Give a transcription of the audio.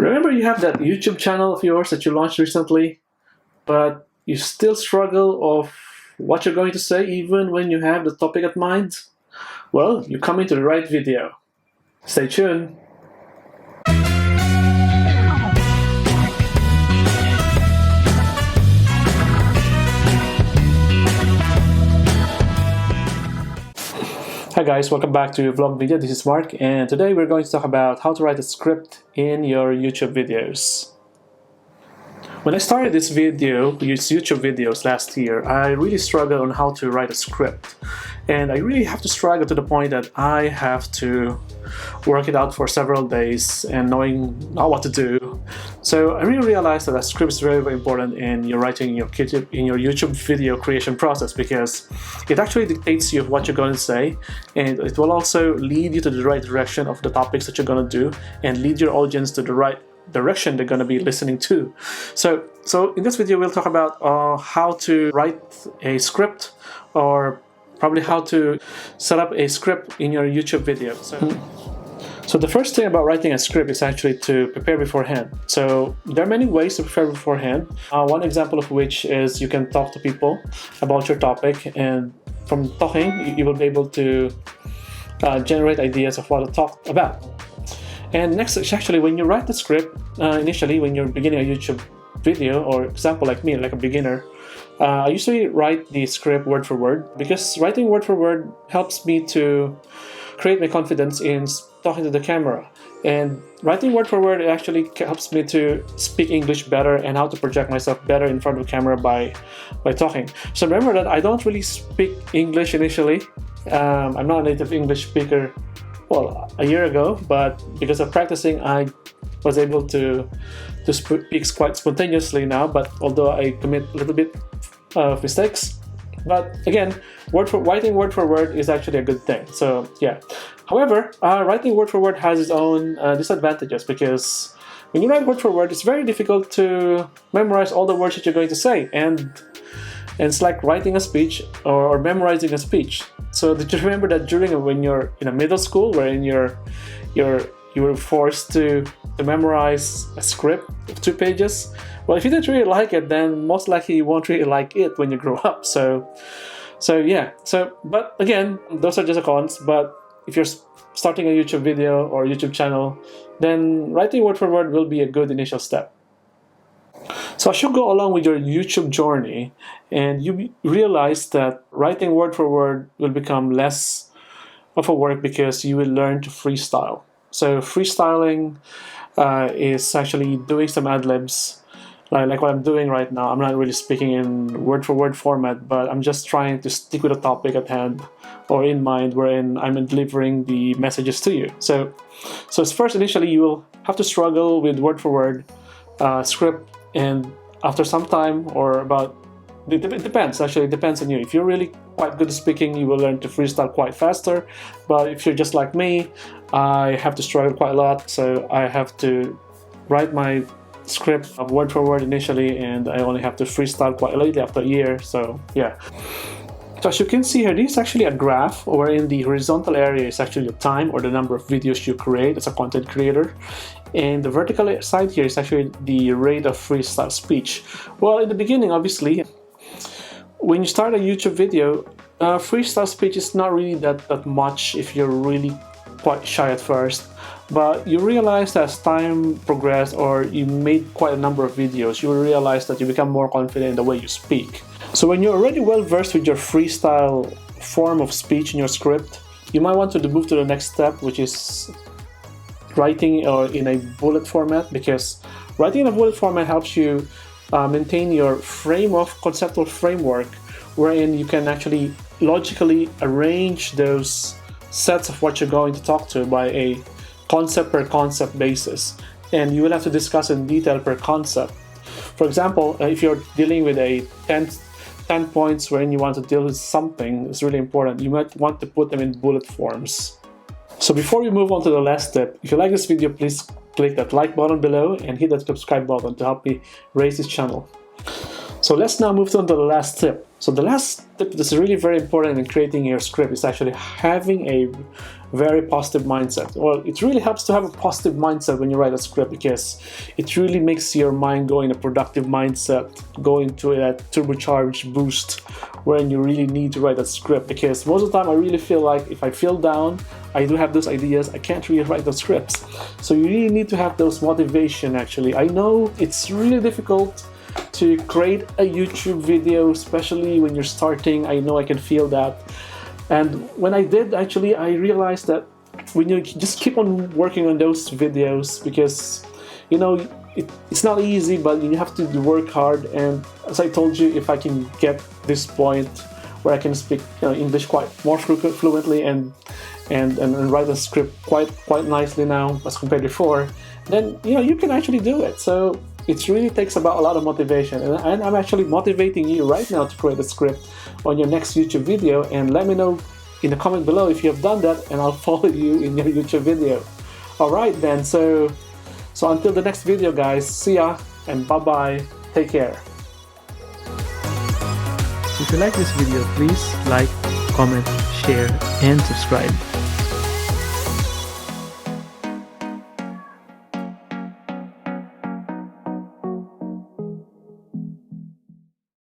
Remember, you have that YouTube channel of yours that you launched recently, but you still struggle of what you're going to say even when you have the topic at mind? Well, you come into the right video. Stay tuned. Hi guys, welcome back to Vlog Video. This is Mark, and today we're going to talk about how to write a script in your YouTube videos. When I started these YouTube videos last year, I really struggled on how to write a script. And I really have to struggle to the point that I have to work it out for several days and knowing what to do. So I really realized that a script is very, very important in your writing in your YouTube video creation process, because it actually dictates you what you're going to say, and it will also lead you to the right direction of the topics that you're going to do and lead your audience to the right direction they're going to be listening to. So in this video we'll talk about how to write a script, or probably how to set up a script in your YouTube video. So the first thing about writing a script is actually to prepare beforehand. So there are many ways to prepare beforehand. One example of which is you can talk to people about your topic, and from talking you will be able to generate ideas of what to talk about. And next is actually when you write the script, initially when you're beginning a YouTube video, or example like me, like a beginner, I usually write the script word for word, because writing word for word helps me to create my confidence in talking to the camera. And writing word for word actually helps me to speak English better and how to project myself better in front of the camera by talking. So remember that I don't really speak English initially. I'm not a native English speaker, well, a year ago, but because of practicing, I was able to speak quite spontaneously now, but although I commit a little bit of mistakes. But again, writing word for word is actually a good thing. So yeah. However, writing word for word has its own disadvantages, because when you write word for word, it's very difficult to memorize all the words that you're going to say, and it's like writing a speech or memorizing a speech. So did you remember that when you're in a middle school, wherein you were forced to memorize a script of 2 pages? Well, if you didn't really like it, then most likely you won't really like it when you grow up. So yeah. But again, those are just the cons. But if you're starting a YouTube video or YouTube channel, then writing word for word will be a good initial step. So as you go along with your YouTube journey, and you realize that writing word for word will become less of a work because you will learn to freestyle. So freestyling is actually doing some ad-libs, like what I'm doing right now. I'm not really speaking in word for word format, but I'm just trying to stick with a topic at hand or in mind, wherein I'm delivering the messages to you. So first, initially, you will have to struggle with word for word script. And after some time, or about, it depends, actually, it depends on you. If you're really quite good at speaking, you will learn to freestyle quite faster. But if you're just like me, I have to struggle quite a lot. So I have to write my script of word for word initially, and I only have to freestyle quite lately after a year. So yeah. So as you can see here, this is actually a graph wherein the horizontal area is actually the time or the number of videos you create as a content creator. And the vertical side here is actually the rate of freestyle speech. Well, in the beginning, obviously, when you start a YouTube video, freestyle speech is not really that much if you're really quite shy at first. But you realize that as time progressed, or you made quite a number of videos, you will realize that you become more confident in the way you speak. So when you're already well versed with your freestyle form of speech in your script, you might want to move to the next step, which is writing in a bullet format, because writing in a bullet format helps you maintain your conceptual framework, wherein you can actually logically arrange those sets of what you're going to talk to by a concept per concept basis, and you will have to discuss in detail per concept. For example, if you're dealing with a 10 points wherein you want to deal with something, it's really important. You might want to put them in bullet forms. So before we move on to the last step, if you like this video, please click that like button below and hit that subscribe button to help me raise this channel. So let's now move on to the last tip. So the last tip that's really very important in creating your script is actually having a very positive mindset. Well, it really helps to have a positive mindset when you write a script, because it really makes your mind go in a productive mindset, go into that turbocharged boost when you really need to write a script. Because most of the time I really feel like if I feel down, I do have those ideas, I can't really write those scripts. So you really need to have those motivation actually. I know it's really difficult to create a YouTube video, especially when you're starting. I know I can feel that. And when I did, actually, I realized that when you just keep on working on those videos, because, you know, it's not easy, but you have to work hard. And as I told you, if I can get this point where I can speak English quite more fluently and write a script quite nicely now as compared to before, then you can actually do it. So it really takes about a lot of motivation, and I'm actually motivating you right now to create a script on your next YouTube video. And let me know in the comment below if you have done that, and I'll follow you in your YouTube video. Alright then, so until the next video guys, see ya and bye bye, take care. If you like this video, please like, comment, share and subscribe.